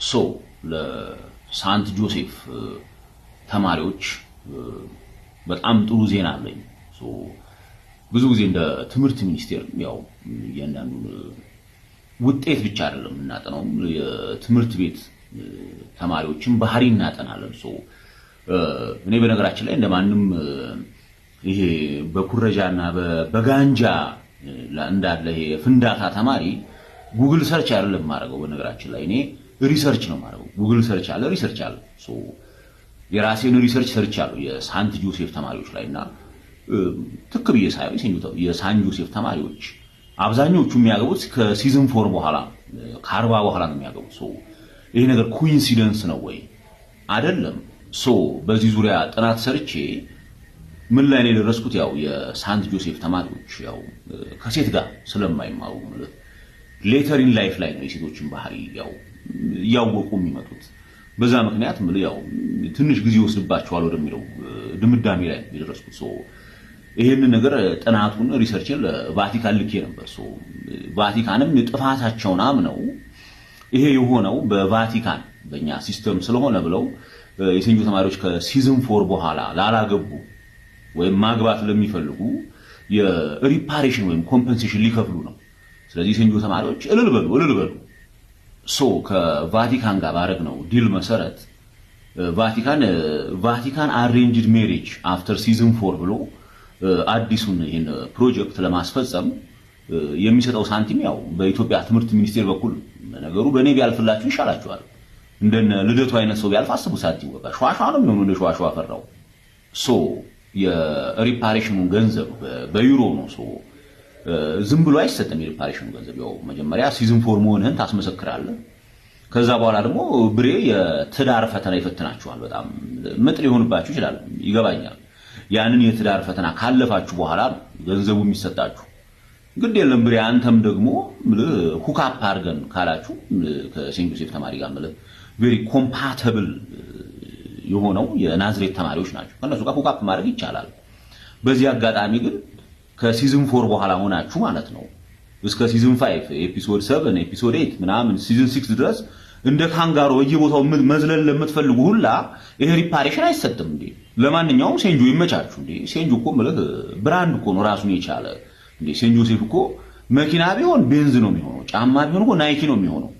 ሶ ለሳንት ጆሴፍ ተማሪዎች በጣም ጥሩ ዜና አለኝ። ሶ ብዙ ጊዜ እንደ ትምህርት ሚኒስቴር ያው የእያንዳንዱ ውጤት ብቻ አይደለም እናጠናው የትምህርት ቤት ተማሪዎችን ባህሪ እናጠናለን። ሶ እኔ በነገራችን ላይ እንደማንም ይሄ በኩረጃና በጋንጃ እንዳለ ይሄ ፍንዳታ ተማሪ ጉግል ሰርች አይደለም ማድረገው። በነገራችን ላይ እኔ ሪሰርች ነው ማድረገው። ጉግል ሰርች አለ፣ ሪሰርች አለ። ሶ የራሴን ሪሰርች ሰርች አለው የሳንት ጆሴፍ ተማሪዎች ላይና ትክክብዬ ሳይሆን የሳንት ጆሴፍ ተማሪዎች አብዛኞቹ የሚያገቡት ከሲዝን 4 በኋላ ከ40 በኋላ ነው የሚያገቡት። ሶ ይሄ ነገር ኮኢንሲደንስ ነው ወይ አይደለም? ሶ በዚህ ዙሪያ ጥናት ሰርቼ ምን ላይ ነው የደረስኩት? ያው የሳንት ጆሴፍ ተማሪዎች ያው ከሴት ጋር ስለማይማሩ ማለት ሌተር ኢን ላይፍ ላይ ነው የሴቶችን ባህሪ ያው ያወቁ የሚመጡት። በዛ ምክንያት ያው ትንሽ ጊዜ ወስድባቸዋል ወደሚለው ድምዳሜ ላይ የደረስኩት። ሶ ይሄንን ነገር ጥናቱን ሪሰርችን ለቫቲካን ልኬ ነበር። ሶ ቫቲካንም ጥፋታቸውን አምነው ይሄ የሆነው በቫቲካን በእኛ ሲስተም ስለሆነ ብለው የሴንጆ ተማሪዎች ከሲዝን 4 በኋላ ላላገቡ ወይም ማግባት ለሚፈልጉ የሪፓሬሽን ወይም ኮምፐንሴሽን ሊከፍሉ ነው። ስለዚህ ሴንጆ ተማሪዎች እልል በሉ። ሶ ከቫቲካን ጋር ባረግነው ዲል መሰረት ቫቲካን አሬንጅድ ሜሪጅ አፍተር ሲዝን 4 ብሎ አዲሱን ይሄን ፕሮጀክት ለማስፈጸም የሚሰጠው ሳንቲም ያው በኢትዮጵያ ትምህርት ሚኒስቴር በኩል ነገሩ በኔ ቢያልፍላችሁ ይሻላችኋል። እንደነ ልደቱ አይነት ሰው ቢያልፍ አስቡ። ሳንቲም ወጣ ሸዋሸዋ ነው የሚሆነው፣ እንደ ሸዋሸዋ ፈራው። ሶ የሪፓሬሽኑ ገንዘብ በዩሮ ነው። ሶ ዝም ብሎ አይሰጥም የሪፓሬሽኑ ገንዘብ። ያው መጀመሪያ ሲዝን 4 መሆንህን ታስመሰክራለህ። ከዛ በኋላ ደግሞ ብሬ የትዳር ፈተና ይፈትናችኋል። በጣም ምጥ ሊሆንባችሁ ይችላል፣ ይገባኛል። ያንን የትዳር ፈተና ካለፋችሁ በኋላ ገንዘቡ የሚሰጣችሁ። ግድ የለም ብሬ አንተም ደግሞ ሁካፕ አድርገን ካላችሁ ከሴንት ጆሴፍ ተማሪ ጋር ቬሪ ኮምፓቲብል የሆነው የናዝሬት ተማሪዎች ናቸው። ከነሱ ጋር ሁካፕ ማድረግ ይቻላል። በዚህ አጋጣሚ ግን ከሲዝን 4 በኋላ ሆናችሁ ማለት ነው እስከ ሲዝን 5 ኤፒሶድ 7 ኤፒሶድ 8 ምናምን ሲዝን 6 ድረስ እንደ ካንጋሮ በየቦታው መዝለል ለምትፈልጉ ሁላ ይሄ ሪፓሬሽን አይሰጥም እንዴ። ለማንኛውም ሴንጆ ይመቻችሁ እንዴ። ሴንጆ እኮ ብራንድ እኮ ነው ራሱን የቻለ እንዴ። ሴንት ጆሴፍ እኮ መኪና ቢሆን ቤንዝ ነው የሚሆነው፣ ጫማ ቢሆን እኮ ናይኪ ነው የሚሆነው።